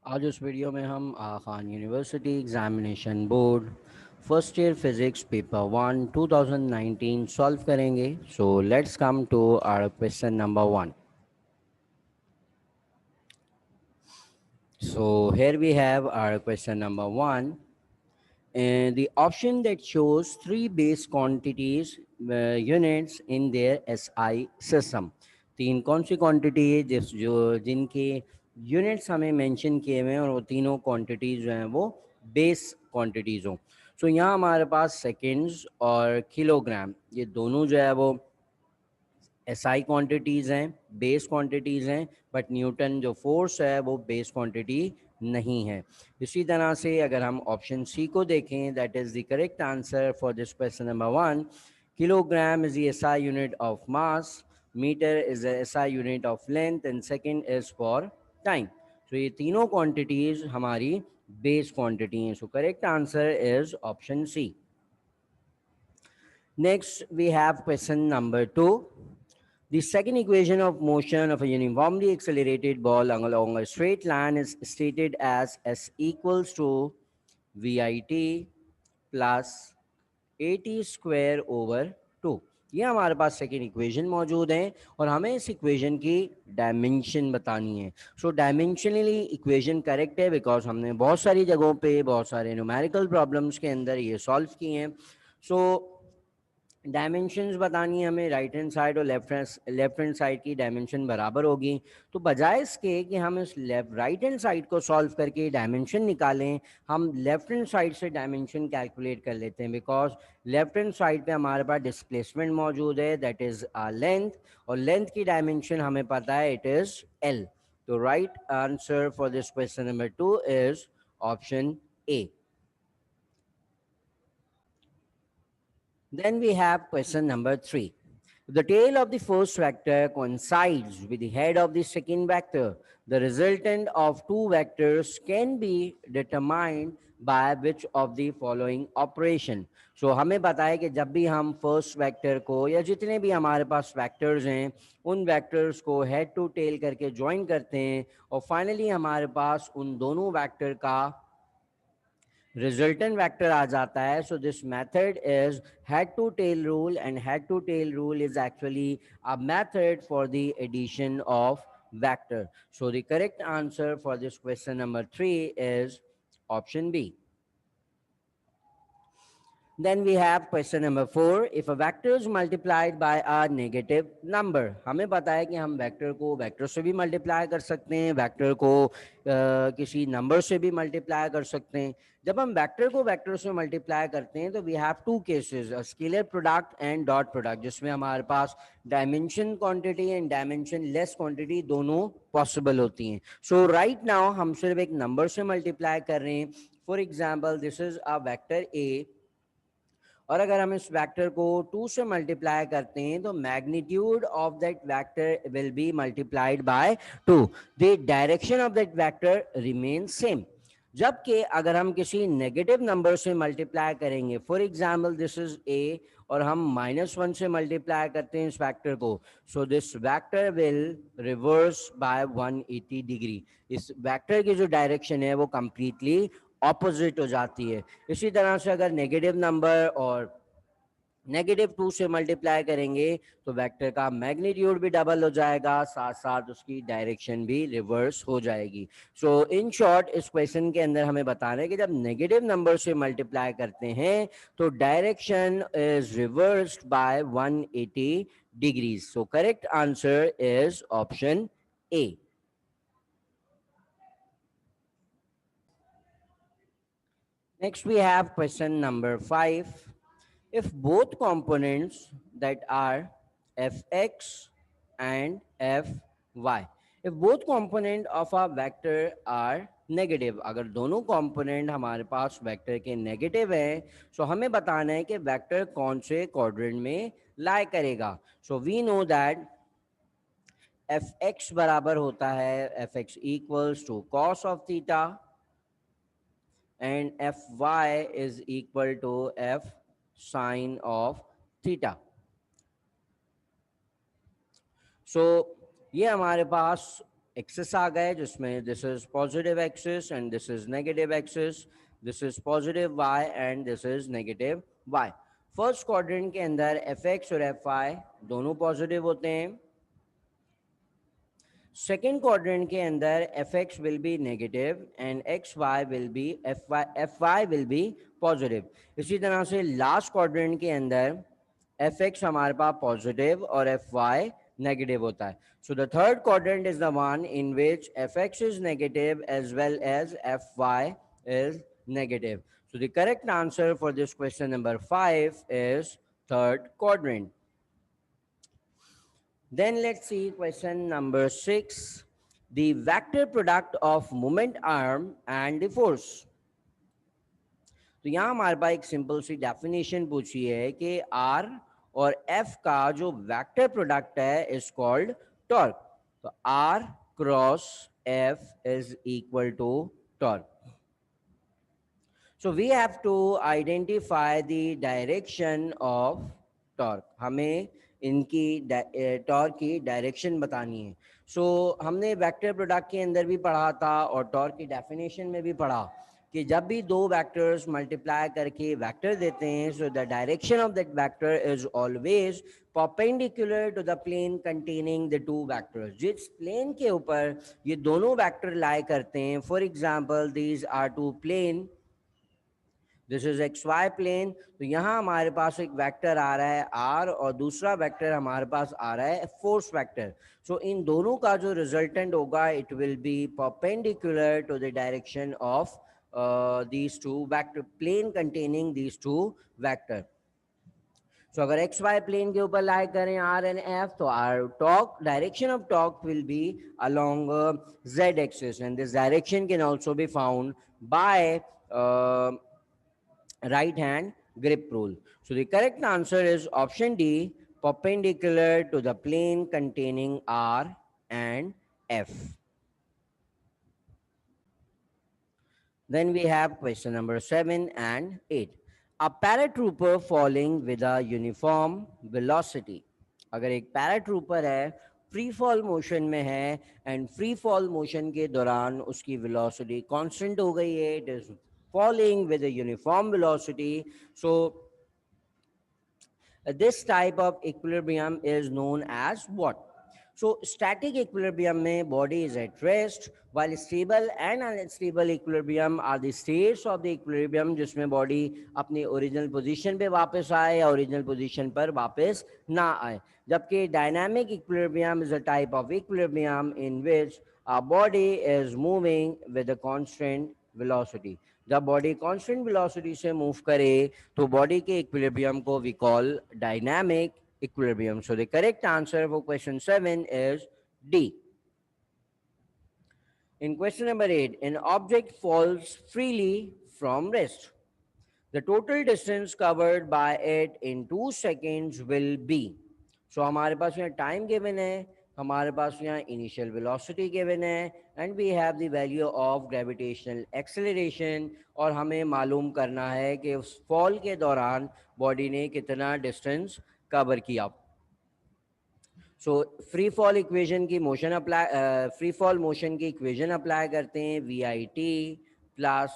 आज इस वीडियो में हम Khan university examination board first year physics paper 1 2019 solve करेंगे. So let's come to our question number 1. So here we have our question number 1. And the option that shows three base quantities units in their SI system. तीन कौन सी quantity है जिनके units हमें mention किए हुए हैं और वो तीनों क्वांटिटीज जो हैं वो बेस क्वांटिटीज हों. सो यहाँ हमारे पास सेकेंड्स और किलोग्राम ये दोनों जो है वो एसआई क्वांटिटीज़ हैं, बेस क्वांटिटीज़ हैं, बट न्यूटन जो फोर्स है वो बेस क्वांटिटी नहीं है. इसी तरह से अगर हम ऑप्शन सी को देखें, that is the correct answer for this question number 1. Kilogram is the SI unit of mass, metre is the SI unit of length and second is for time. तो ये तीनों क्वांटिटीज़ हमारी base quantity हैं. So correct answer is option C. Next, we have question number 2. The second equation of motion of a uniformly accelerated ball along a straight line is stated as S equals to VIT plus AT square over 2. ये हमारे पास second equation मौजूद है और हमें इस equation की dimension बतानी है. सो डायमेंशनली इक्वेशन करेक्ट है बिकॉज हमने बहुत सारी जगहों पे बहुत सारे न्यूमेरिकल प्रॉब्लम्स के अंदर ये सॉल्व किए हैं. सो डायमेंशंस बतानी है हमें. राइट हैंड साइड और लेफ्ट हैंड साइड की डायमेंशन बराबर होगी. तो बजाय इसके कि हम इस राइट हैंड साइड को सॉल्व करके डायमेंशन निकालें, हम लेफ्ट हैंड साइड से डायमेंशन कैलकुलेट कर लेते हैं. बिकॉज लेफ्ट हैंड साइड पे हमारे पास डिस्प्लेसमेंट मौजूद है, दैट इज लेंथ, और लेंथ की डायमेंशन हमें पता है, इट इज एल. तो right answer for this question number 2 is option A. Then we have question number 3. If the tail of the first vector coincides with the head of the second vector, the resultant of two vectors can be determined by which of the following operation. So हमें पता है कि जब भी हम first vector को या जितने भी हमारे पास वेक्टर्स हैं उन वेक्टर्स को हेड टू टेल करके ज्वाइन करते हैं और फाइनली हमारे पास उन दोनों वेक्टर का resultant vector आ जाता है. So this method is head to tail rule, and head to tail rule is actually a method for the addition of vector. So the correct answer for this question number 3 is option B. Then we have question number 4. If a vector is multiplied by a negative number, हमें पता है कि हम vector को vector से भी multiply कर सकते हैं, वेक्टर को किसी नंबर से भी मल्टीप्लाई कर सकते हैं. जब हम वेक्टर को वेक्टर से मल्टीप्लाई करते हैं तो we have two cases, scalar product and dot product, जिसमें हमारे पास dimension quantity and dimensionless quantity दोनों पॉसिबल होती हैं. सो राइट नाउ हम सिर्फ एक नंबर से मल्टीप्लाई कर रहे हैं. For example, this is a vector A, और अगर हम इस वेक्टर को 2 से मल्टीप्लाई करते हैं तो magnitude of that vector will be multiplied by 2. The direction of that vector remain same. जबकि अगर हम किसी नेगेटिव नंबर से मल्टीप्लाई करेंगे, for example this is a, और हम -1 से मल्टीप्लाई करते हैं इस वेक्टर को, so this vector will reverse by 180 degree. इस वेक्टर की जो डायरेक्शन है वो कंप्लीटली ऑपोजिट हो जाती है. इसी तरह से अगर नेगेटिव नंबर और -2 से मल्टीप्लाई करेंगे तो वेक्टर का मैग्नीट्यूड भी डबल हो जाएगा, साथ साथ उसकी डायरेक्शन भी रिवर्स हो जाएगी. सो इन शॉर्ट इस क्वेश्चन के अंदर हमें बताना है कि जब नेगेटिव नंबर से मल्टीप्लाई करते हैं तो direction is reversed bye 180 degrees. So correct answer is option A. Next, we have question number 5. If both components, that are fx and fy, if both component of a vector are negative, अगर दोनों component हमारे पास vector के negative हैं, so हमें बताना है कि vector कौन से quadrant में lie करेगा. So we know that fx बराबर होता है fx equals to cos of theta, and fy is equal to f sine of theta. So ये हमारे पास एक्सिस आ गए जिसमें this is positive axis and this is negative axis, this is positive Y and this is negative Y. First quadrant के अंदर F X और F Y दोनों positive होते हैं। सेकेंड क्वाड्रेंट के अंदर F X will be negative and X Y will be F Y will be positive. इसी तरह से लास्ट क्वाड्रेंट के अंदर एफ एक्स हमारे पास पॉजिटिव और एफ वाई नेगेटिव होता है। So the third quadrant is the one in which F X is negative as well as F Y is negative. So the correct answer for this question number 5 is third quadrant. Then let's see question number 6. The vector product of moment arm and the force. तो यहाँ हमारे पास एक simple सी definition पूछी है कि are और F का जो वेक्टर प्रोडक्ट है इज कॉल्ड टॉर्क। तो R cross F is equal to torque. So we have to identify the direction of torque. हमें इनकी टॉर्क की डायरेक्शन बतानी है। हमने वेक्टर प्रोडक्ट के अंदर भी पढ़ा था और टॉर्क की डेफिनेशन में भी पढ़ा कि जब भी दो वेक्टर्स मल्टीप्लाई करके वेक्टर देते हैं, so the direction of that vector is always perpendicular to the plane containing the two vectors. जिस प्लेन के ऊपर ये दोनों वेक्टर लाई करते हैं, for example these are two plane, this is X Y plane. तो यहाँ हमारे पास एक वेक्टर आ रहा है आर और दूसरा वेक्टर हमारे पास आ रहा है फोर्स वेक्टर। सो इन दोनों का जो रिजल्टेंट होगा it will be perpendicular to the direction of these two vector, plane containing these two vector. So अगर एक्स वाई प्लेन के ऊपर लाई करें आर एंड एफ, तो R torque, direction of torque will be along Z axis and this direction can also be found by right hand grip rule. So the correct answer is option D, perpendicular to the plane containing R and F. Then we have question number 7 and 8. A paratrooper falling with a uniform velocity. अगर एक paratrooper है, free fall motion में है and free fall motion के दौरान उसकी velocity constant हो गई है, it is falling with a uniform velocity. So this type of equilibrium is known as what? So static equilibrium में body is at rest, while stable and unstable equilibrium are the states of the equilibrium जिसमें body अपनी original position पे वापस आए या original position पर वापस ना आए। जबकि dynamic equilibrium is a type of equilibrium in which our body is moving with a constant velocity. जब बॉडी कांस्टेंट वेलोसिटी से मूव करे तो बॉडी के इक्विलिब्रियम को we call dynamic equilibrium. So the correct answer for question 7 is D. In question number 8, an object falls freely from rest. The total distance covered by it in 2 seconds will be. So हमारे पास यहाँ time given है, हमारे पास यहाँ initial velocity given है and we have the value of gravitational acceleration, और हमें मालूम करना है कि उस फॉल के दौरान बॉडी ने कितना डिस्टेंस कवर किया। सो फ्री फॉल इक्वेशन की motion apply, free fall motion की इक्वेशन अप्लाई करते हैं, V I T plus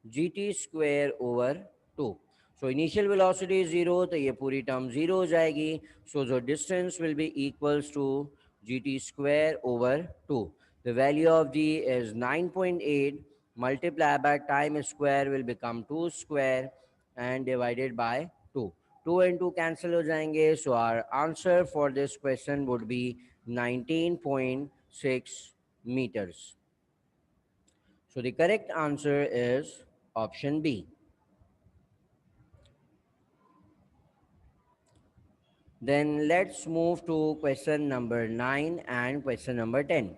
G T square over 2। So initial velocity 0, तो ये पूरी टर्म 0 हो जाएगी। सो जो distance will be equals to G T square over 2। The value of G is 9.8 multiplied by time square will become 2 square and divided by 2. 2 and 2 cancel हो जाएंगे. So our answer for this question would be 19.6 meters. So the correct answer is option B. Then let's move to question number 9 and question number 10.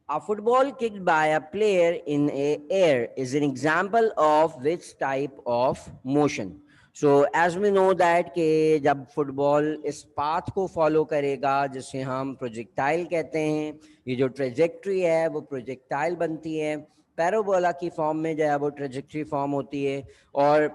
A football kicked by a player in air is an example of which type of motion? So as we know that कि जब football इस path को follow करेगा जिसे हम projectile कहते हैं, ये जो ट्रेजेक्ट्री है वो प्रोजेक्टाइल बनती है, पैराबोला की फॉर्म में जो है वो ट्रेजेक्ट्री फॉर्म होती है, और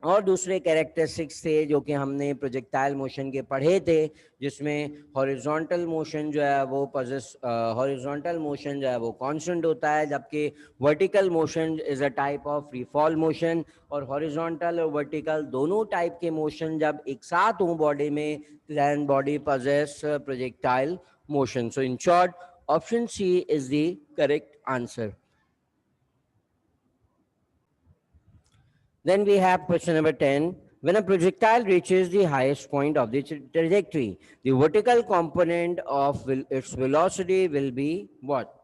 और दूसरे कैरेक्टरिस्टिक्स थे जो कि हमने प्रोजेक्टाइल मोशन के पढ़े थे, जिसमें हॉरिजॉन्टल मोशन जो है वो हॉरिजॉन्टल मोशन जो है वो कांस्टेंट होता है, जबकि vertical motion is a type of free fall motion. और हॉरिजॉन्टल और वर्टिकल दोनों टाइप के मोशन जब एक साथ हों बॉडी में, then body possess projectile motion. So in short, option C is the correct answer. Then we have question number 10. When a projectile reaches the highest point of the trajectory, the vertical component of its velocity will be what?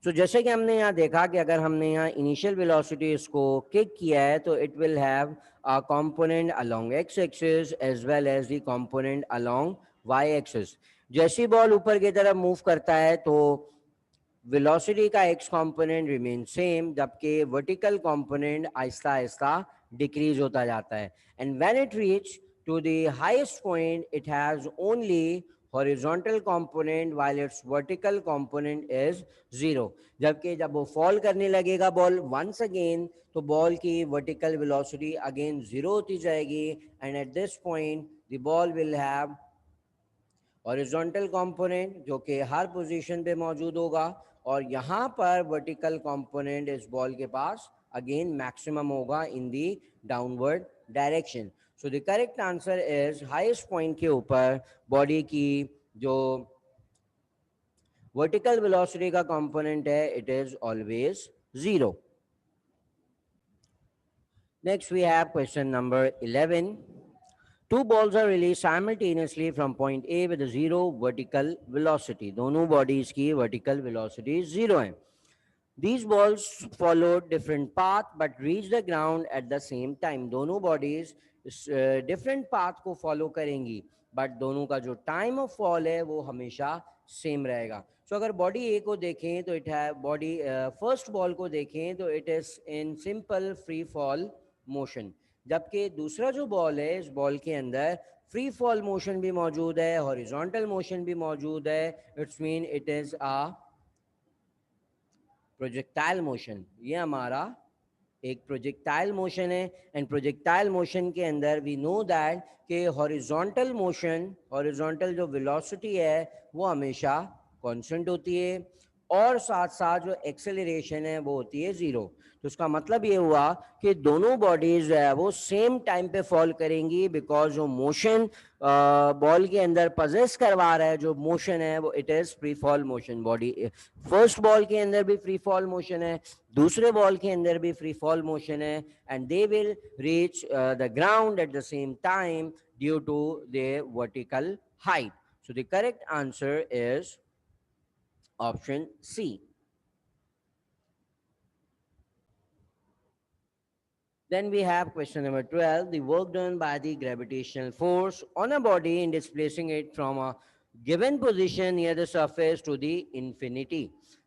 So जैसे कि हमने यहाँ देखा कि अगर हमने यहाँ initial velocity इसको किक किया है तो it will have a component along x axis as well as the component along y axis. जैसी बॉल ऊपर की तरफ मूव करता है तो वेलोसिटी का एक्स कंपोनेंट रिमेन सेम, जबकि वर्टिकल कंपोनेंट आहिस्ता आहिस्ता डिक्रीज होता जाता है। And when it reach to the highest point it has only horizontal component while its vertical component is zero. जबकि जब वो फॉल करने लगेगा बॉल वंस अगेन, तो बॉल की वर्टिकल वेलोसिटी अगेन जीरो होती जाएगी, and at this point the ball will have horizontal component जो कि हर पोजीशन पे मौजूद होगा, और यहाँ पर वर्टिकल कंपोनेंट इस बॉल के पास अगेन मैक्सिमम होगा in the downward direction. So the correct answer is highest point के ऊपर बॉडी की जो वर्टिकल वेलोसिटी का कंपोनेंट है it is always zero. Next we have question number 11. Two balls are released simultaneously from point A with a zero vertical velocity. दोनों bodies की vertical velocity zero है. These balls followed different path but reached the ground at the same time. दोनों bodies different path को follow करेंगी, but दोनों का जो time of fall है वो हमेशा same रहेगा. So अगर body A को देखें तो it है body first ball को देखें तो it is in simple free fall motion, जबकि दूसरा जो बॉल है इस बॉल के अंदर फ्री फॉल मोशन भी मौजूद है, हॉरिजॉन्टल मोशन भी मौजूद है। It's mean it is a projectile motion. ये हमारा एक प्रोजेक्टाइल मोशन है, एंड प्रोजेक्टाइल मोशन के अंदर वी नो दैट कि हॉरिजॉन्टल मोशन, हॉरिजॉन्टल जो वेलोसिटी है वो हमेशा कांस्टेंट होती है, और साथ साथ जो एक्सेलरेशन है वो होती है जीरो। तो उसका मतलब ये हुआ कि दोनों बॉडीज जो है वो सेम टाइम पे फॉल करेंगी, बिकॉज जो मोशन बॉल के अंदर पजेस करवा रहा है, जो मोशन है वो it is free fall motion. Body first ball के अंदर भी फ्री फॉल मोशन है, दूसरे बॉल के अंदर भी फ्री फॉल मोशन है, and they will reach the ground at the same time due to the vertical height. So the correct answer is option C. Then we have question number 12. The work done by the gravitational force on a body in displacing it from a given position near the surface to the infinity.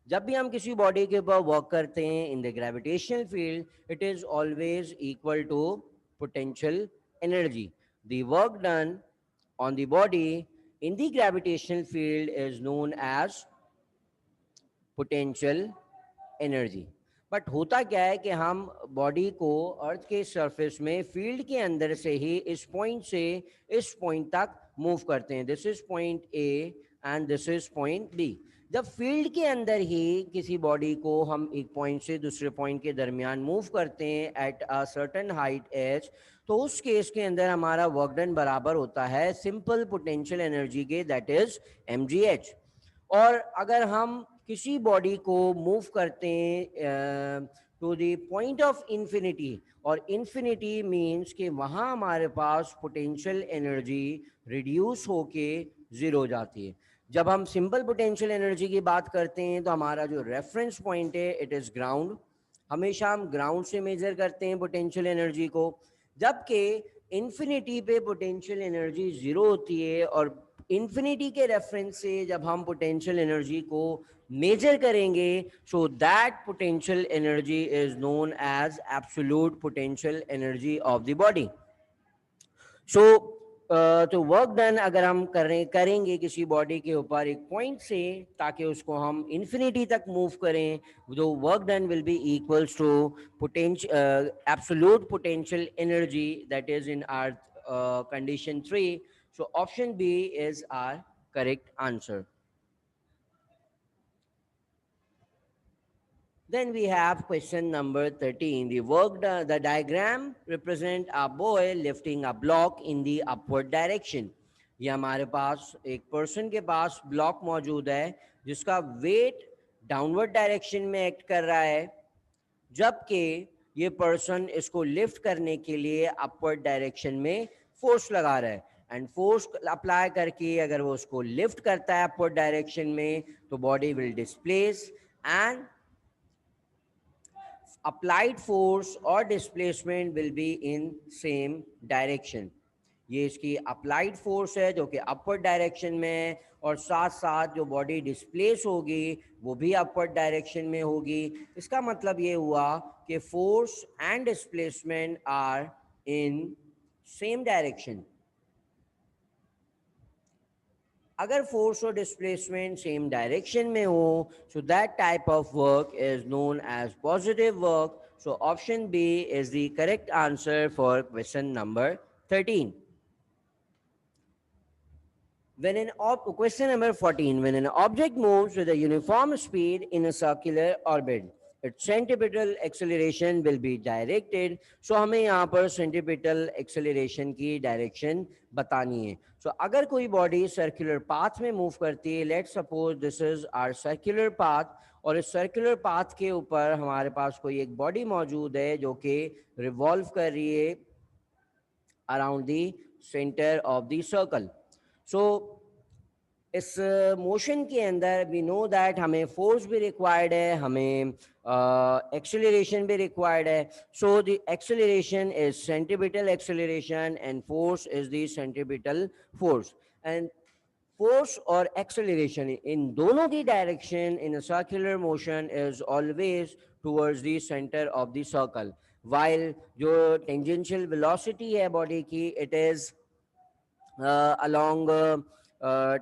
जब भी हम किसी body के ऊपर work करते हैं in the gravitational field it is always equal to potential energy. The work done on the body in the gravitational field is known as potential energy. But होता क्या है कि हम बॉडी को अर्थ के सरफेस में फील्ड के अंदर से ही इस पॉइंट से इस पॉइंट तक मूव करते हैं। This is point A and this is point B. जब फील्ड के अंदर ही किसी बॉडी को हम एक पॉइंट से दूसरे पॉइंट के दरमियान मूव करते हैं at a certain height H, तो उस केस के अंदर हमारा वर्क डन बराबर होता है सिंपल पोटेंशियल एनर्जी के, दैट इज mgh। और अगर हम किसी बॉडी को मूव करते हैं to the point of infinity, और इन्फिनिटी मीन्स कि वहाँ हमारे पास पोटेंशियल एनर्जी रिड्यूस होके ज़ीरो हो जाती है। जब हम सिंपल पोटेंशियल एनर्जी की बात करते हैं तो हमारा जो रेफरेंस पॉइंट है इट इज़ ग्राउंड। हमेशा हम ग्राउंड से मेजर करते हैं पोटेंशियल एनर्जी को, जबकि इन्फिनिटी पे पोटेंशियल एनर्जी ज़ीरो होती है, और इन्फिनिटी के रेफरेंस से जब हम पोटेंशियल एनर्जी को मेजर करेंगे so that potential energy is known as absolute potential energy of the body. So तो वर्क डन अगर हम करेंगे किसी बॉडी के ऊपर एक पॉइंट से ताकि उसको हम इन्फिनिटी तक मूव करें, जो work done will be equals to potential absolute potential energy that is in our condition 3. So option B is our correct answer. Then we have question number 13. The diagram represent a boy lifting a block in the upward direction. ये हमारे पास एक person के पास block मौजूद है जिसका weight downward direction में act कर रहा है, जबकि ये पर्सन इसको लिफ्ट करने के लिए अपवर्ड डायरेक्शन में फोर्स लगा रहा है. एंड फोर्स अप्लाई करके अगर वो उसको लिफ्ट करता है अपवर्ड डायरेक्शन में तो body will displace, and applied force or displacement will be in same direction. ये इसकी अप्लाइड फोर्स है जो कि अपवर्ड डायरेक्शन में है, और साथ साथ जो बॉडी डिस्प्लेस होगी वो भी अपवर्ड डायरेक्शन में होगी. इसका मतलब ये हुआ कि force and displacement are in same direction. अगर फोर्स और डिस्प्लेसमेंट सेम डायरेक्शन में हो so that type of work is known as positive work. So option B is the correct answer for question number 13. Question number 14. When an object moves with a uniform speed in a circular orbit, its centripetal acceleration will be directed. So हमें यहाँ पर centripetal acceleration की direction बतानी है. So अगर कोई body circular path में move करती है, let's suppose this is our circular path, और इस सर्कुलर पाथ के ऊपर हमारे पास कोई एक बॉडी मौजूद है जो कि रिवॉल्व कर रही है around the centre of the circle. So इस मोशन के अंदर वी नो दैट हमें फोर्स भी रिक्वायर्ड है, हमें एक्सेलरेशन भी रिक्वायर्ड है. So the acceleration is centripetal acceleration and force is the centripetal force. And force और एक्सेलरेशन इन दोनों की direction in circular motion is always towards the centre of the circle, while जो tangential velocity है body की it is along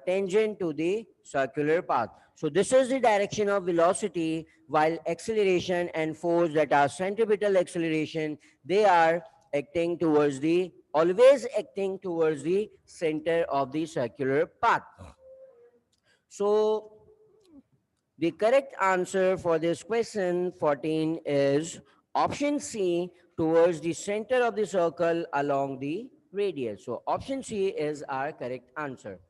tangent to the circular path. So this is the direction of velocity, while acceleration and force that are centripetal acceleration, they are acting towards the, always acting towards the center of the circular path. So the correct answer for this question 14 is option C, towards the center of the circle along the radius. So option C is our correct answer.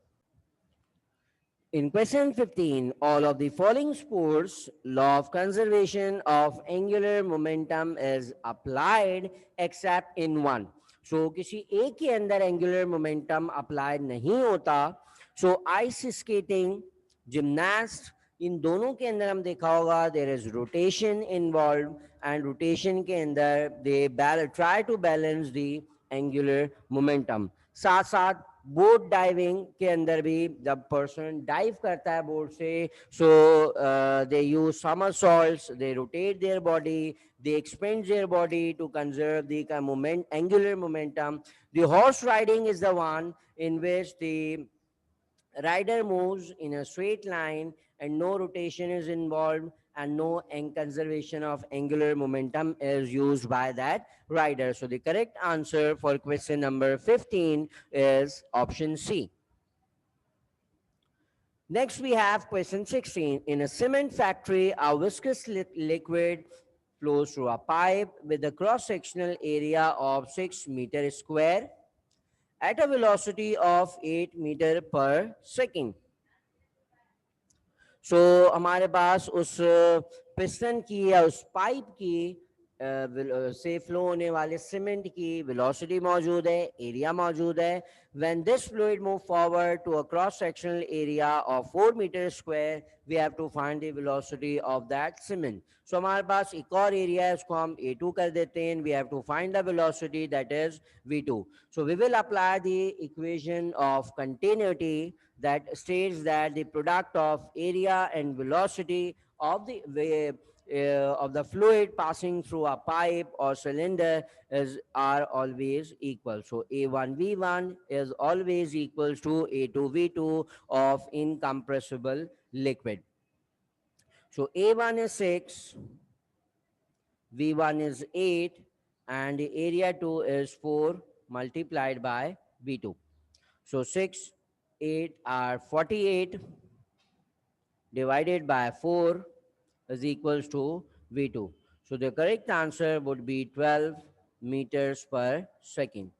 In question 15, all of the following sports, law of conservation of angular momentum is applied except in one. So किसी एक के अंदर angular momentum applied नहीं होता. So ice skating, gymnast, इन दोनों के अंदर हम देखा होगा there is rotation involved, and rotation के अंदर they try to balance the angular momentum. साथ साथ बोट डाइविंग के अंदर भी जब पर्सन डाइव करता है बोट से, सो दे use somersaults, they rotate their body, they expand their body to conserve the angular momentum. The horse riding is the one in which the rider moves in a straight line and no rotation is involved, and no conservation of angular momentum is used by that rider. So the correct answer for question number 15 is option C. Next we have question 16. In a cement factory, a viscous liquid flows through a pipe with a cross-sectional area of 6 meters square at a velocity of 8 meter per second. सो हमारे पास उस piston की या उस pipe की से flow होने वाले cement की वेलोसिटी मौजूद है, एरिया मौजूद है. When this fluid move forward to a cross sectional area of 4 metre square, we have to find the velocity of that cement. So हमारे पास एक और एरिया है, उसको हम A2 कर देते हैं. We have to find the velocity that is V2. So we will apply the equation of continuity that states that the product of area and velocity of the of the fluid passing through a pipe or cylinder is are always equal. So A1 V1 is always equals to A2 V2 of incompressible liquid. So A1 is 6, V1 is 8, and the area 2 is 4 multiplied by V2. So 6, 8 are 48 divided by 4 is equals to V2. So the correct answer would be 12 meters per second.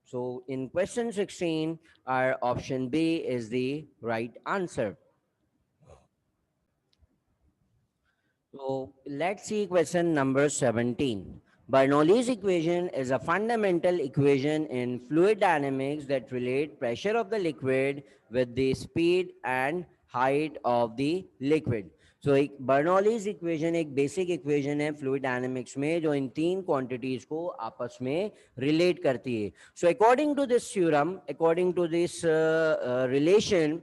So in question 16, our option B is the right answer. So let's see question number 17. Bernoulli's equation is a fundamental equation in fluid dynamics that relate pressure of the liquid with the speed and height of the liquid. So एक Bernoulli's equation एक basic equation है fluid dynamics में जो इन तीन quantities को आपस में relate करती है. So according to this theorem, according to this relation,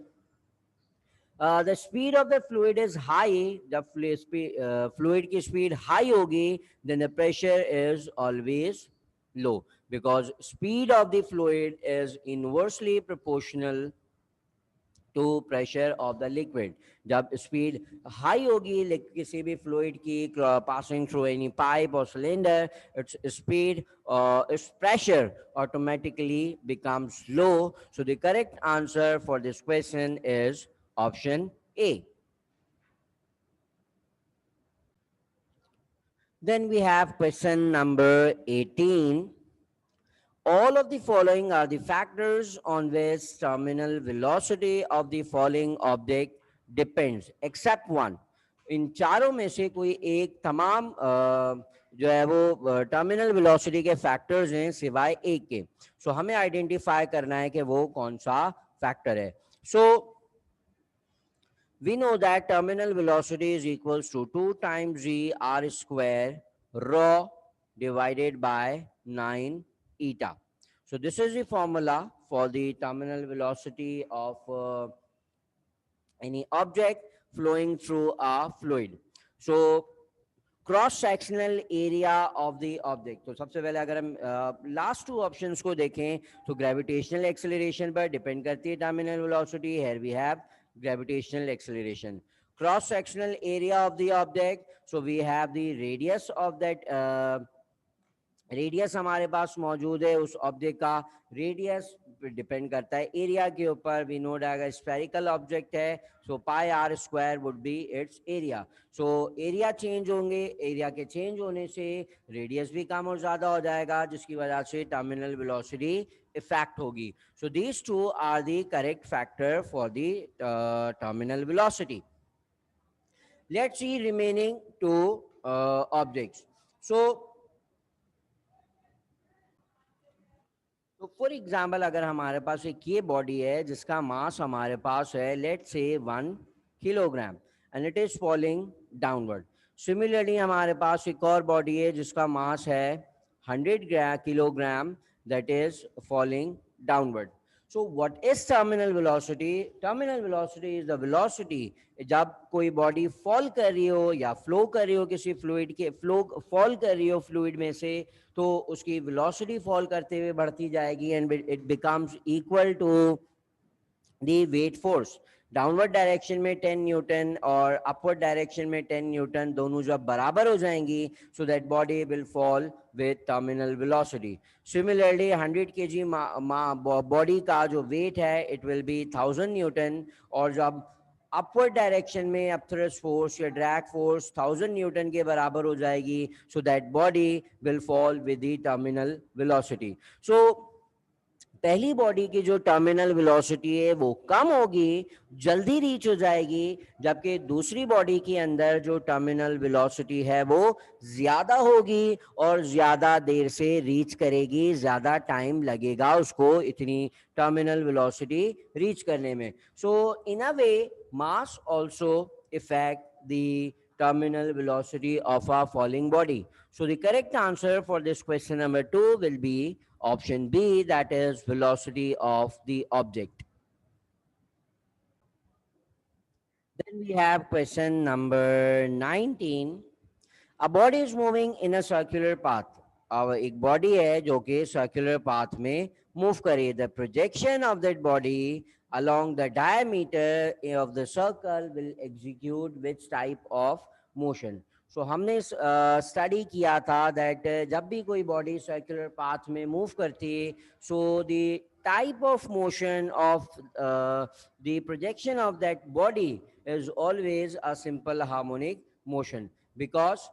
the speed of the fluid is high, the fluid की speed high होगी, then the pressure is always low, because speed of the fluid is inversely proportional to pressure of the liquid. जब speed high होगी किसी भी fluid की passing through any pipe or cylinder, its speed its pressure automatically becomes low. So the correct answer for this question is option A. Then we have question number 18. All of the following are the factors on which terminal velocity of the falling object depends, except one. इन चारों में से कोई एक तमाम जो है वो terminal velocity के फैक्टर्स हैं सिवाय एक के. सो हमें आइडेंटिफाई करना है कि वो कौन सा फैक्टर है. सो we know that terminal velocity is equals to 2 times g r square rho divided by 9 eta. So this is the formula for the terminal velocity of any object flowing through a fluid. So cross sectional area of the object. तो सबसे पहले अगर हम last two options को देखें तो gravitational acceleration पर depend करती है terminal velocity. Here we have gravitational acceleration. Cross sectional area of the object, so we have the radius of that, radius हमारे पास मौजूद है उस ऑब्जेक्ट का. रेडियस डिपेंड करता है एरिया के ऊपर. वी नो अगर स्फेरिकल ऑब्जेक्ट है so pi r square would be its area. So area change होंगे, एरिया के चेंज होने से रेडियस भी कम और ज़्यादा हो जाएगा जिसकी वजह से टर्मिनल वेलोसिटी इफेक्ट होगी. So these two are the correct factor for the terminal velocity. Let's see remaining two objects. So तो फॉर एग्जाम्पल अगर हमारे पास एक ये बॉडी है जिसका मास हमारे पास है लेट से 1 kilogram and it is falling downward. Similarly हमारे पास एक और बॉडी है जिसका मास है 100 kilogram that is falling downward. So what is terminal velocity? Terminal velocity is the velocity जब कोई बॉडी फॉल कर रही हो या फ्लो कर रही हो किसी फ्लूइड के, फ्लो फॉल कर रही हो फ्लूइड में से, तो उसकी वेलोसिटी फॉल करते हुए बढ़ती जाएगी and it becomes equal to the weight force. Downward direction में 10 न्यूटन और अपवर्ड डायरेक्शन में 10 न्यूटन दोनों जब बराबर हो जाएंगी सो that body will fall with terminal velocity. Similarly 100 kg body का जो वेट है इट विल बी 1000 न्यूटन, और जब अपवर्ड डायरेक्शन में अपथ्रस्ट फोर्स या ड्रैग फोर्स 1000 न्यूटन के बराबर हो जाएगी so that body will fall with the terminal velocity. So पहली बॉडी की जो टर्मिनल वेलोसिटी है वो कम होगी, जल्दी रीच हो जाएगी, जबकि दूसरी बॉडी के अंदर जो टर्मिनल वेलोसिटी है वो ज्यादा होगी और ज्यादा देर से रीच करेगी, ज्यादा टाइम लगेगा उसको इतनी टर्मिनल वेलोसिटी रीच करने में. So in a way mass also effect the terminal velocity of a falling body. So the correct answer for this question number 2 will be option B, that is velocity of the object. Then we have question number 19. A body is moving in a circular path. अब एक body है जो कि circular path में move करे. The projection of that body along the diameter of the circle will execute which type of motion. So हमने study किया था दैट जब भी कोई बॉडी सर्कुलर पाथ में मूव करती है, so the type of motion of the projection of that body is always a simple harmonic motion, because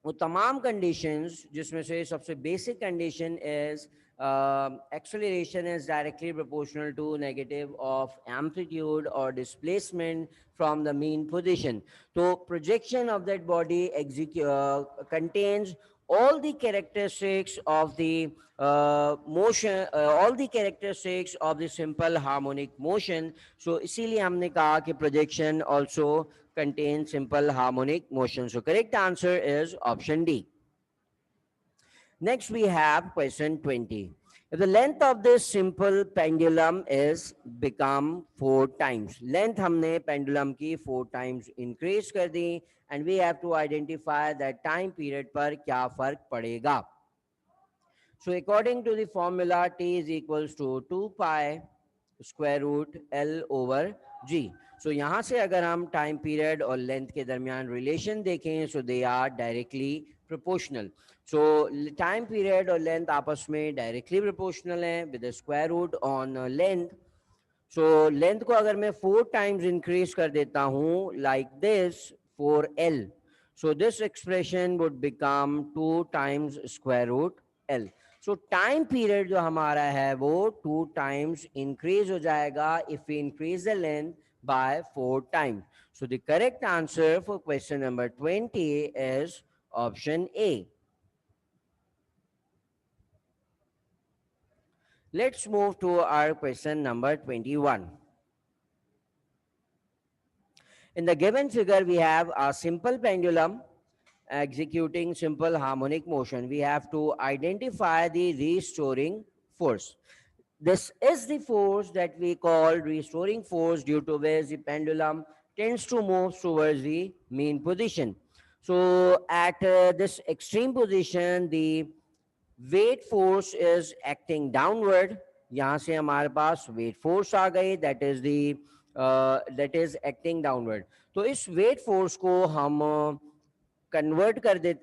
वो तमाम कंडीशंस जिसमें से सबसे basic condition is acceleration is directly proportional to negative of amplitude or displacement from the mean position. So projection of that body contains all the characteristics of the motion, all the characteristics of the simple harmonic motion. So इसीलिए हमने कहा कि projection also contains simple harmonic motion. So correct answer is option D. Next we have question 20. If the length of this simple pendulum is become 4 times, length हमने pendulum की 4 times increase कर दी, and we have to identify that time period पर क्या फर्क पड़ेगा. So according to the formula, T is equals to 2 pi square root L over G. So यहाँ से अगर हम टाइम पीरियड और लेंथ के दरमियान रिलेशन देखें, so they are directly proportional. So time period और लेंथ आपस में डायरेक्टली प्रोपोर्शनल हैं with square root on length. So length को अगर मैं 4 टाइम्स इंक्रीज कर देता हूँ like this for L, so this expression would become 2 times square root L. So time period जो हमारा है वो 2 टाइम्स इंक्रीज हो जाएगा if we increase the length by 4 times. So the correct answer for question number 20 is option A. Let's move to our question number 21. In the given figure, we have a simple pendulum executing simple harmonic motion. We have to identify the restoring force. This is the force that we call restoring force, due to which the pendulum tends to move towards the mean position. So at this extreme position, the weight force is acting downward. यहाँ से हमारे पास weight force आ गई, that is acting downward. तो इस weight force को हम convert कर देते,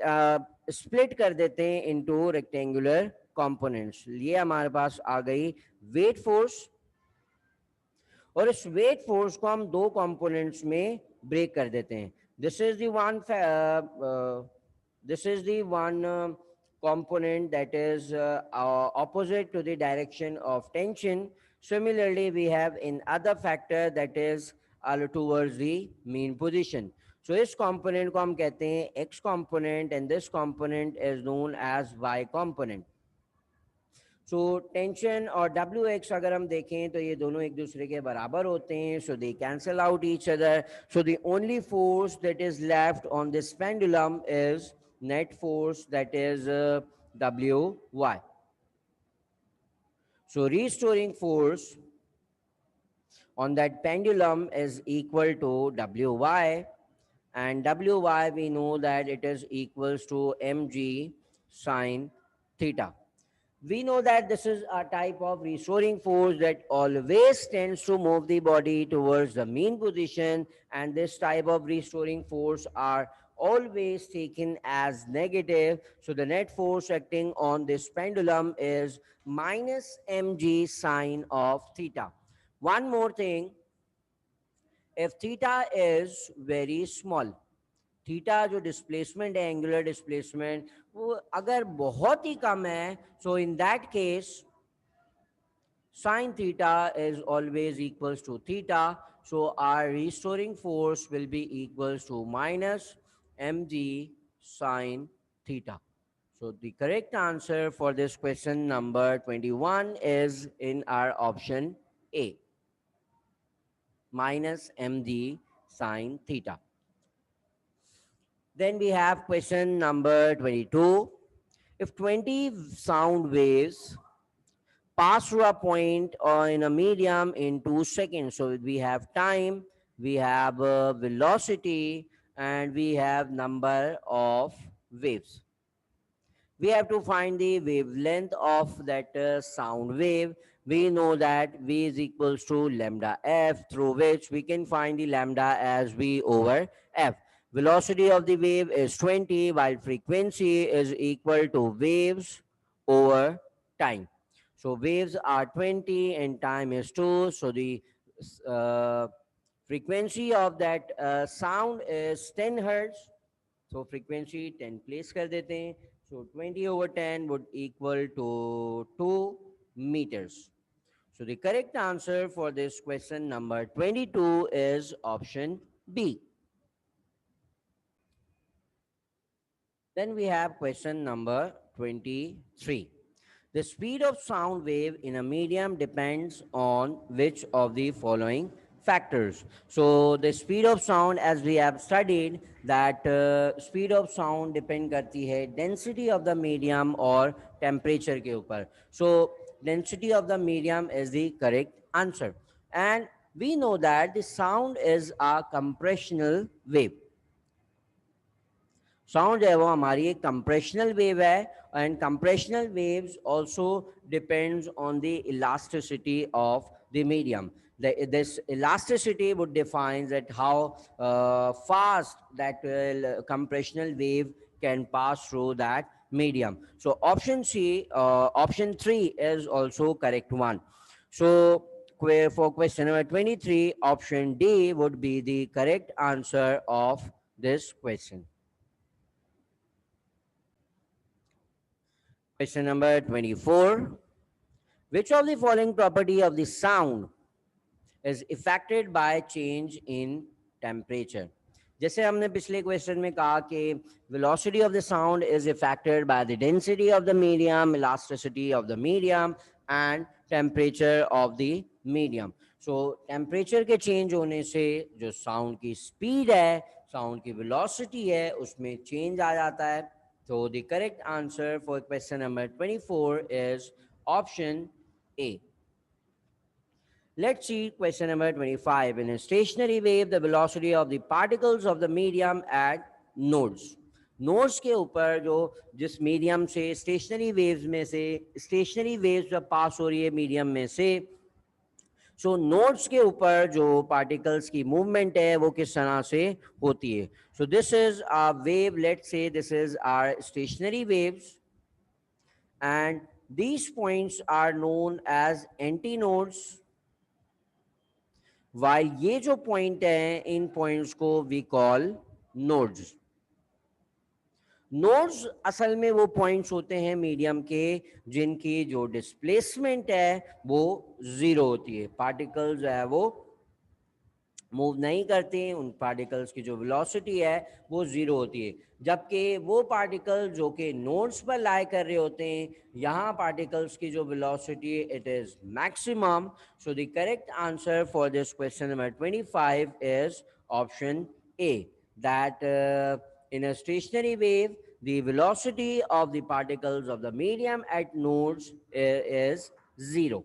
स्प्लिट कर देते हैं इनटू रेक्टेंगुलर कंपोनेंट्स. ये हमारे पास आ गई वेट फोर्स, और इस वेट फोर्स को हम 2 कंपोनेंट्स में ब्रेक कर देते हैं. This is the one component that is opposite to the direction of tension. Similarly, we have in other factor that is towards the mean position. So इस component को हम कहते हैं x component, and this component is known as y component. So tension और W x अगर हम देखें तो ये दोनों एक दूसरे के बराबर होते हैं. So they cancel out each other. So the only force that is left on this pendulum is net force, that is Wy. So restoring force on that pendulum is equal to Wy, and Wy we know that it is equals to mg sine theta. We know that this is a type of restoring force that always tends to move the body towards the mean position, and this type of restoring force are always taken as negative. So the net force acting on this pendulum is minus mg sine of theta. One more thing, if theta is very small, theta जो displacement है, angular displacement, वो अगर बहुत ही कम है, so in that case sin theta is always equals to theta. So our restoring force will be equals to minus mg sin theta. So the correct answer for this question number 21 is in our option A, minus mg sin theta. Then we have question number 22. If 20 sound waves pass through a point or in a medium in 2 seconds, so we have time, we have velocity, and we have number of waves. We have to find the wavelength of that sound wave. We know that v is equals to lambda f, through which we can find the lambda as v over f. Velocity of the wave is 20, while frequency is equal to waves over time. So waves are 20 and time is 2. So the uh, frequency of that sound is 10 hertz. So frequency 10 place कर देते हैं. So 20 over 10 would equal to 2 meters. So the correct answer for this question number 22 is option B. Then we have question number 23. The speed of sound wave in a medium depends on which of the following factors. So the speed of sound, as we have studied, that speed of sound depend करती है density of the medium और temperature के ऊपर. So density of the medium is the correct answer. And we know that the sound is a compressional wave. Sound जो है वो हमारी एक कंप्रेशनल वेव है and compressional waves also depends on the elasticity of the medium. This elasticity would define that how fast that compressional wave can pass through that medium. So option C, option 3 is also correct one. So for question number 23, option D would be the correct answer of this question. Question number 24. Which of the following property of the sound is affected by change in temperature? जैसे हमने पिछले question में कहा कि velocity of the sound is affected by the density of the medium, elasticity of the medium and temperature of the medium. So temperature के change होने से जो sound की speed है, sound की velocity है, उसमें change आ जाता है. So the correct answer for question number 24 is option A. Let's see question number 25. In a stationary wave, the velocity of the particles of the medium at nodes. Nodes के ऊपर जो जिस medium से stationery waves में से stationery waves जब पास हो रही है मीडियम में से, सो नोड्स के ऊपर जो पार्टिकल्स की मूवमेंट है वो किस तरह से होती है. So this is a wave, let's say this is our stationary waves and these points are known as antinodes, while ये जो point है इन points को we call nodes. नोड्स असल में वो पॉइंट्स होते हैं मीडियम के जिनकी जो डिस्प्लेसमेंट है वो जीरो होती है. पार्टिकल्स जो है वो मूव नहीं करते हैं, उन पार्टिकल्स की जो वेलोसिटी है वो जीरो होती है. जबकि वो पार्टिकल जो कि नोड्स पर लाई कर रहे होते हैं, यहाँ पार्टिकल्स की जो velocity it is maximum. So the correct answer for this question number 25 is option A, that in a stationary wave the velocity of the particles of the medium at nodes is zero.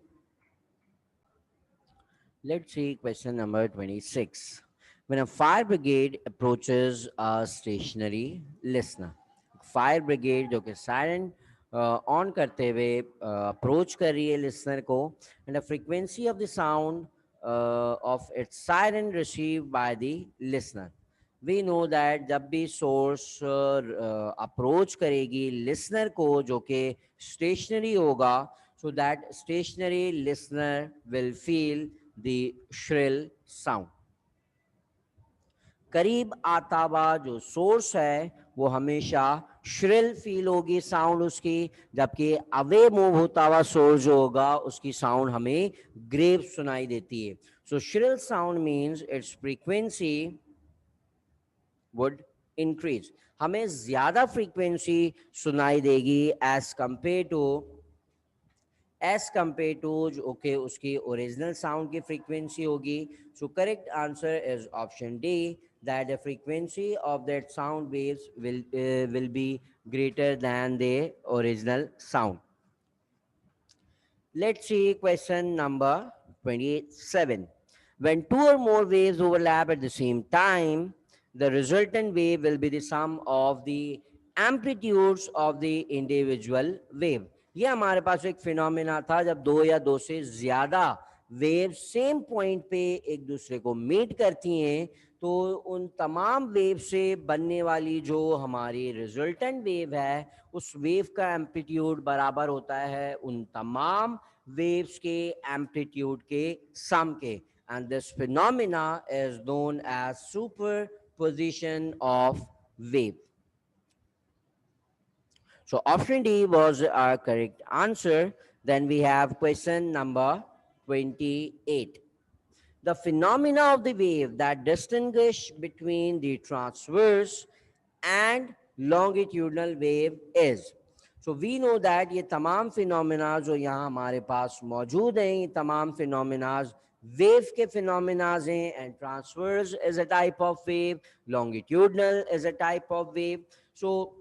Let's see question number 26. When a fire brigade approaches a stationary listener, fire brigade जो कि siren on करते हुए approach कर रही है listener को, and the frequency of the sound of its siren receive by the listener. We know that जब भी सोर्स अप्रोच करेगी लिसनर को जो कि स्टेशनरी होगा, so that stationary listener will feel the shrill sound. करीब आता हुआ जो सोर्स है वो हमेशा श्रिल फील होगी साउंड उसकी, जबकि अवे मूव होता हुआ सोर्स जो होगा उसकी साउंड हमें ग्रेव सुनाई देती है. So shrill sound means its frequency would increase. हमें ज्यादा फ्रीक्वेंसी सुनाई देगी एज कंपेयर टू जो कि उसकी ओरिजिनल साउंड की फ्रीक्वेंसी होगी. सो correct answer is option D, that the frequency of that sound waves will be greater than the original sound. Let's see question number 27. When two or more waves overlap at the same time, the resultant wave will be the sum of the amplitudes of the individual wave. ये हमारे पास एक phenomena था जब दो या दो से ज्यादा वेव सेम पॉइंट पे एक दूसरे को मीट करती हैं, तो उन तमाम वेव से बनने वाली जो हमारी रिजल्टेंट वेव है, उस वेव का एम्पलीट्यूड बराबर होता है उन तमाम waves के amplitude के sum के, and this phenomena is known as superposition of wave. So option D was our correct answer. Then we have question number 28. The phenomena of the wave that distinguish between the transverse and longitudinal wave is. So we know that ये तमाम phenomena जो यहाँ हमारे पास मौजूद हैं, ये तमाम phenomena wave के phenomena हैं, and transverse is a type of wave, longitudinal is a type of wave. So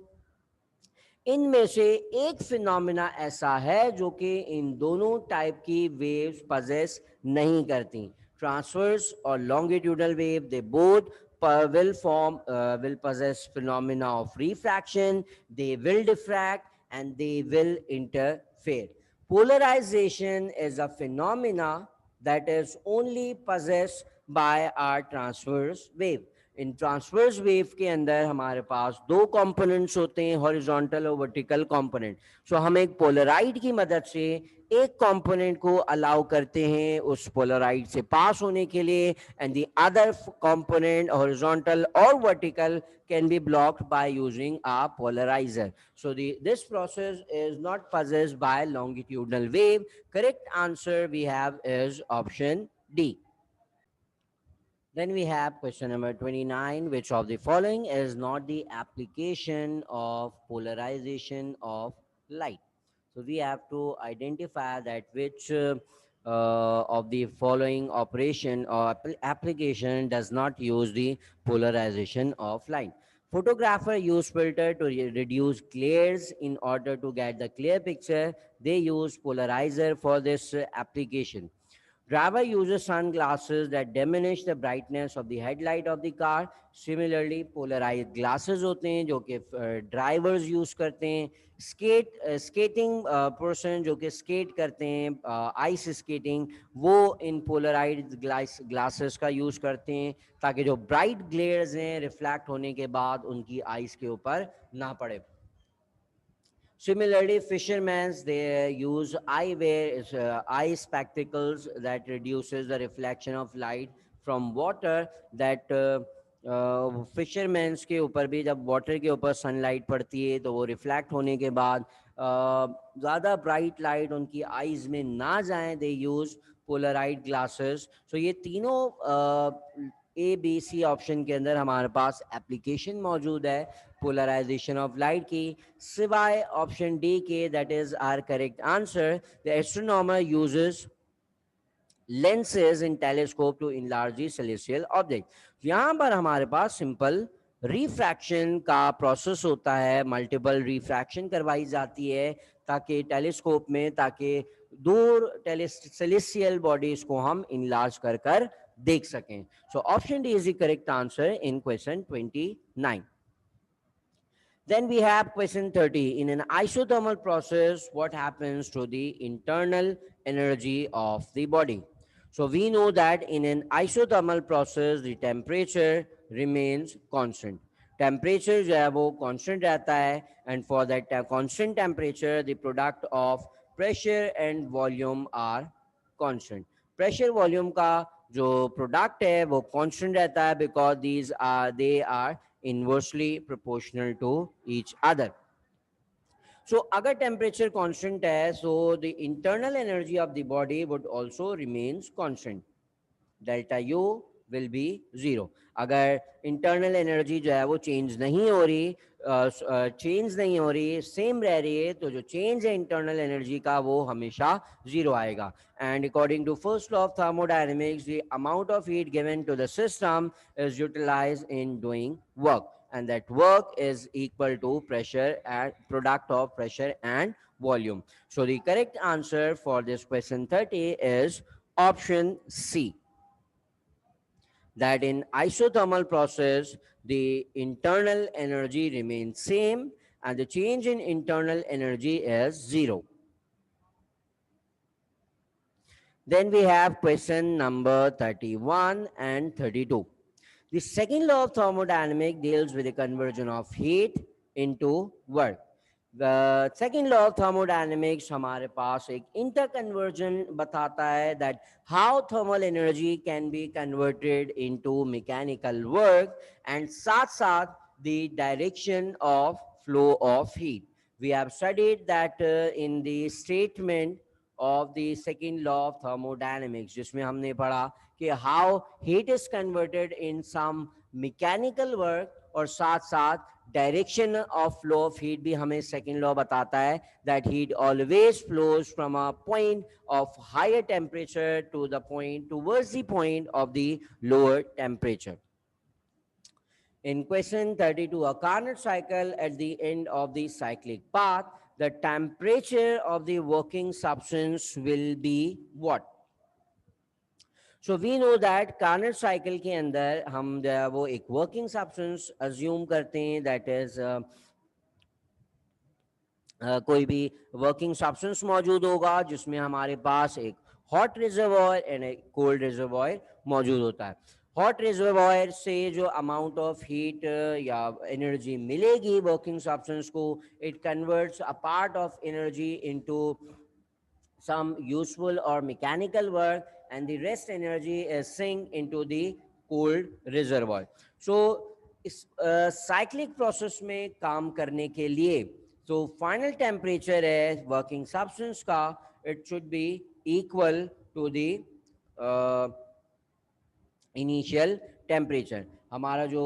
इनमें से एक फिनोमिना ऐसा है जो कि इन दोनों टाइप की वेव्स पजेस नहीं करती. ट्रांसवर्स और longitudinal wave, they both will possess phenomena of refraction, they will diffract and they will interfere. Polarization is a phenomena that is only possessed by our transverse wave. In transverse wave के अंदर हमारे पास दो components होते हैं, horizontal और vertical component. सो हम एक Polaroid की मदद से एक कंपोनेंट को अलाउ करते हैं उस पोलराइड से पास होने के लिए, and the other component horizontal और vertical can be blocked by using a polarizer. So this process is not possessed by longitudinal wave. Correct answer we have is option D. Then we have question number 29. Which of the following is not the application of polarization of light? So we have to identify that which of the following operation or application does not use the polarization of light. Photographer use filter to reduce glares in order to get the clear picture. They use polarizer for this application. Driver uses sunglasses that diminish the brightness of the headlight of the car. Similarly, polarized glasses होते हैं जो कि drivers use करते हैं. Skating person जो कि skate करते हैं, आइस स्केटिंग, वो इन पोलराइज्ड ग्लासेस का यूज करते हैं ताकि जो ब्राइट ग्लेयर्स हैं रिफ्लेक्ट होने के बाद उनकी आइस के ऊपर ना पड़े. Similarly, fishermen they use eyewear, eye spectacles that reduces the reflection of light from water. That fisherman's के ऊपर भी जब वाटर के ऊपर सनलाइट पड़ती है तो वो रिफ्लेक्ट होने के बाद ज़्यादा ब्राइट लाइट उनकी आईज में ना जाए, दे यूज पोलराइड ग्लासेस. सो ये तीनों ए बी सी ऑप्शन के अंदर हमारे पास एप्लीकेशन मौजूद है पोलराइजेशन ऑफ लाइट की, सिवाय ऑप्शन डी के, that is our correct answer. The astronomer uses lenses in telescope to enlarge the celestial object. यहाँ पर हमारे पास सिंपल रिफ्रैक्शन का प्रोसेस होता है, मल्टीपल रिफ्रैक्शन करवाई जाती है ताकि टेलीस्कोप में, ताकि दूर सेलेस्टियल बॉडीज को हम इनलार्ज कर कर देख सकें. सो option D is the correct answer in question 29. Then we have question 30. In an isothermal process, what happens to the internal energy of the body? So we know that in an isothermal process, the temperature remains constant. Temperature जो है वो constant रहता है, and for that constant temperature, the product of pressure and volume are constant. Pressure volume का जो product है वो constant रहता है because they are inversely proportional to each other. So agar temperature constant hai, so the internal energy of the body would also remains constant. Delta U will be 0. अगर internal energy जो है वो change नहीं हो रही, same रह रही है, तो जो चेंज है इंटरनल एनर्जी का वो हमेशा 0 आएगा. And according to first law of thermodynamics, the amount of heat given to the system is utilized in doing work, and that work is equal to pressure and product of pressure and volume. So the correct answer for this question 30 is option C. that in isothermal process, the internal energy remains same and the change in internal energy is zero. Then we have question number 31 and 32. The second law of thermodynamics deals with the conversion of heat into work. The second law of thermodynamics हमारे पास एक interconversion बताता है that how thermal energy can be converted into mechanical work and साथ साथ the direction of flow of heat. We have studied that in the statement of the second law of thermodynamics जिसमें हमने पढ़ा कि how heat is converted in some mechanical work और साथ साथ direction of flow of heat भी हमें second law बताता है that heat always flows from a point of higher temperature to the point towards the point of the lower temperature. In question 32, a Carnot cycle, at the end of the cyclic path, the temperature of the working substance will be what? So we know that Carnot cycle के अंदर हम जो है वो एक working substance assume करते हैं, that is कोई भी वर्किंग सब्सटेंस मौजूद होगा जिसमें हमारे पास एक हॉट रिजर्वॉयर एंड एक कोल्ड रिजर्वॉयर मौजूद होता है. हॉट रिजर्वॉयर से जो अमाउंट ऑफ हीट या एनर्जी मिलेगी वर्किंग सब्सटेंस को, it converts a part of energy into some useful or mechanical work and the rest energy is sink into the cold reservoir. So इस cyclic process में काम करने के लिए तो फाइनल टेम्परेचर है वर्किंग सब्सटेंस का, it should be equal to the initial temperature. हमारा जो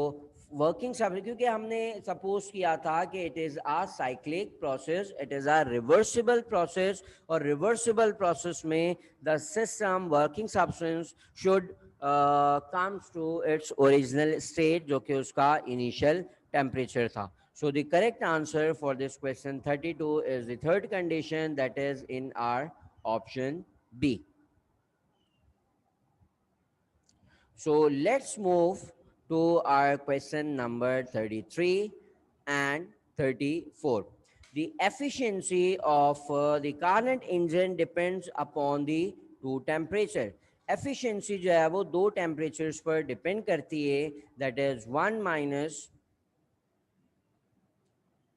वर्किंग सब्सटेंस, क्योंकि हमने सपोज किया था कि it is a cyclic process, it is a reversible process, और रिवर्सिबल प्रोसेस में the system working substance should comes to its original state जो कि उसका इनिशियल टेम्परेचर था. So the correct answer for this question 32 is the third condition, that is in our option B. So let's move to our question number 33 and 34. The efficiency of the Carnot engine depends upon the two temperature. Efficiency जो है वो दो temperatures पर depend करती है, that is 1 minus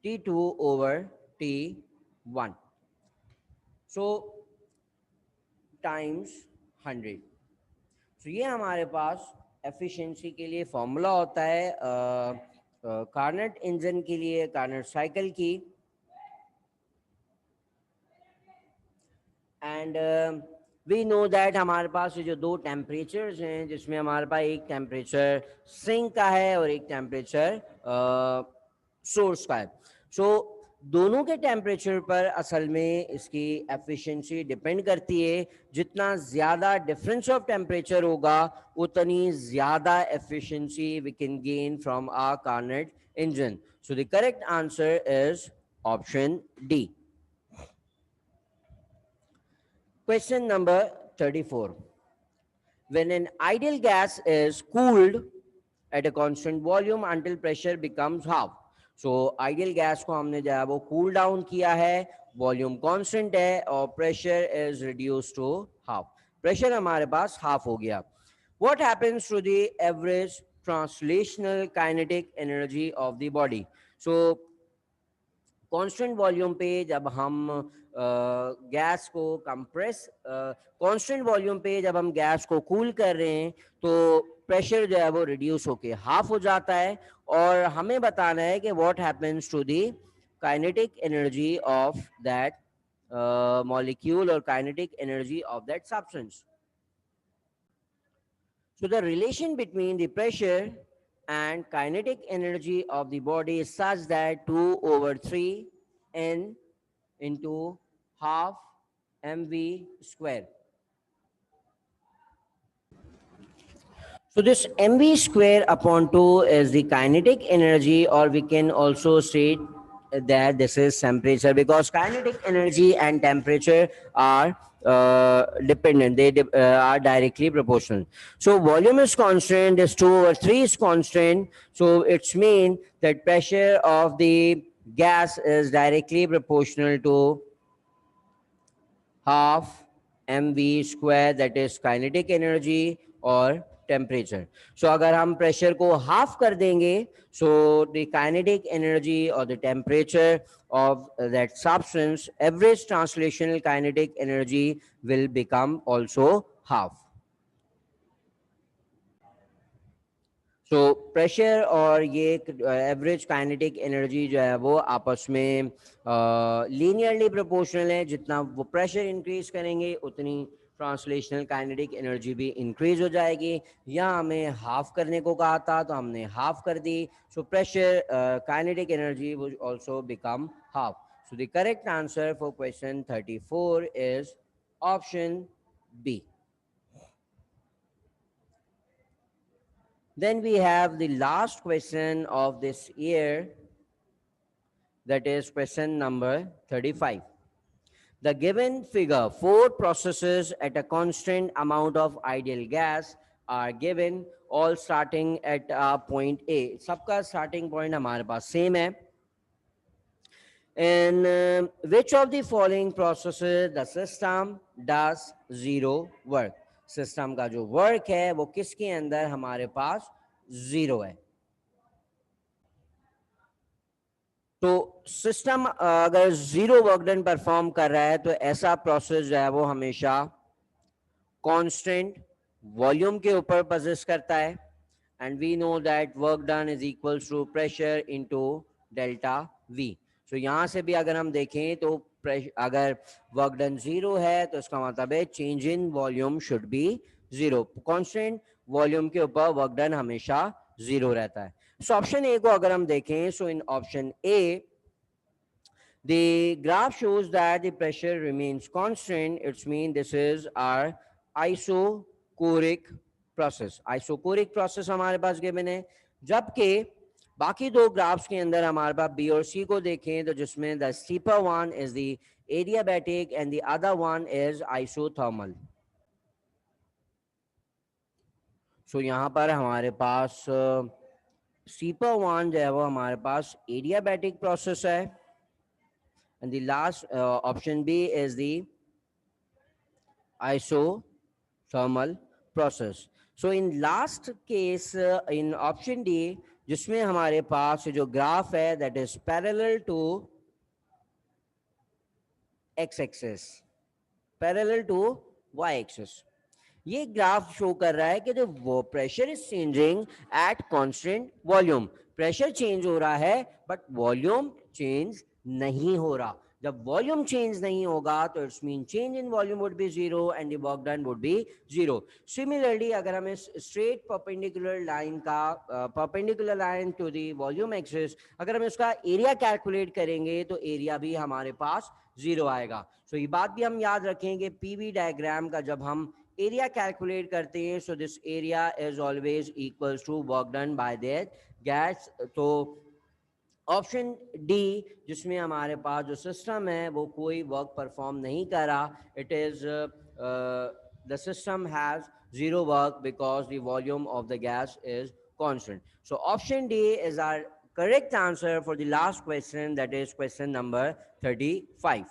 T2 over T1. So times 100. तो ये हमारे पास एफिशिएंसी के लिए फॉर्मूला होता है कार्नट इंजन के लिए, कार्नट साइकिल की. एंड वी नो दैट हमारे पास ये जो दो टेम्परेचर्स हैं जिसमें हमारे पास एक टेम्परेचर सिंक का है और एक टेम्परेचर सोर्स का है. सो दोनों के टेम्परेचर पर असल में इसकी एफिशिएंसी डिपेंड करती है. जितना ज़्यादा डिफरेंस ऑफ टेम्परेचर होगा उतनी ज़्यादा efficiency we can gain from our Carnot engine. So the correct answer is option D. Question number 34. When an ideal gas is cooled at a constant volume until pressure becomes half. So ideal gas को हमने जो है वो cool down किया है, volume constant है और pressure is reduced to half. Pressure हमारे पास हाफ हो गया. What happens to the average translational kinetic energy of the body? So constant volume पे जब हम गैस को कंप्रेस, कांस्टेंट वॉल्यूम पे जब हम गैस को कूल कर रहे हैं तो प्रेशर जो है वो रिड्यूस होके हाफ हो जाता है. और हमें बताना है कि what happens to the kinetic energy of that molecule और kinetic energy of that substance. So the relation between the pressure and kinetic energy of the body is such that 2 over 3 n into half mv square. So this mv square upon 2 is the kinetic energy, or we can also state that this is temperature, because kinetic energy and temperature are dependent. Are directly proportional. So volume is constant, this 2/3 is constant. So it's mean that pressure of the gas is directly proportional to half mv square, that is kinetic energy और temperature. So अगर हम pressure को half कर देंगे, so the kinetic energy or the temperature of that substance, average translational kinetic energy will become also half. So pressure और ये average kinetic energy जो है वो आपस में लीनियरली प्रोपोर्शनल है. जितना वो प्रेशर इंक्रीज करेंगे उतनी ट्रांसलेशनल काइनेटिक एनर्जी भी इंक्रीज हो जाएगी. यहाँ हमें हाफ करने को कहा था तो हमने हाफ कर दी. So pressure kinetic energy will also become half. So the correct answer for question 34 is option B. Then we have the last question of this year, that is question number 35. The given figure, 4 processes at a constant amount of ideal gas are given, all starting at point A. सबका starting point हमारे पास same है. In which of the following processes the system does zero work? System का जो work है वो किसके अंदर हमारे पास जीरो है. तो सिस्टम अगर जीरो वर्क डन परफॉर्म कर रहा है तो ऐसा प्रोसेस जो है वो हमेशा कांस्टेंट वॉल्यूम के ऊपर पोजेस करता है. And we know that work done is equals to pressure into delta V. So यहाँ से भी अगर हम देखें तो अगर वर्क डन जीरो है तो इसका मतलब है change in volume should be zero. Constant volume के ऊपर वर्क डन हमेशा जीरो रहता है. सो ऑप्शन ए को अगर हम देखें, so in option A the graph shows that the pressure remains constant. It's mean this is our isochoric process. Isochoric process हमारे पास given है. जबकि बाकी दो ग्राफ्स के अंदर हमारे पास बी और सी को देखें तो जिसमें the steeper one is the adiabatic and the other one is isothermal. So यहाँ पर हमारे पास स्टीपर वन जो है वो हमारे पास एडियाबैटिक प्रोसेस है. And the last option B is the isothermal process. So in last case in option D जिसमें हमारे पास जो ग्राफ है that is parallel to x-axis, parallel to y-axis. ये ग्राफ शो कर रहा है कि जो वो pressure is changing at constant volume. Pressure change हो रहा है बट वॉल्यूम चेंज नहीं हो रहा. जब वॉल्यूम चेंज नहीं होगा तो it's mean change in volume would be zero and the work done would be zero. Similarly अगर हम इस स्ट्रेट परपेंडिकुलर लाइन का perpendicular line to the volume axis अगर हम इसका एरिया कैलकुलेट करेंगे तो एरिया भी हमारे पास जीरो आएगा. सो ये बात भी हम याद रखेंगे पीवी डायग्राम का जब हम एरिया कैलकुलेट करते हैं. So this area is always equals to work done by that gas. तो ऑप्शन डी जिसमें हमारे पास जो सिस्टम है वो कोई वर्क परफॉर्म नहीं कर रहा, it is the system has zero work because the volume of the gas is constant. So option D is our correct answer for the last question, that is question number 35.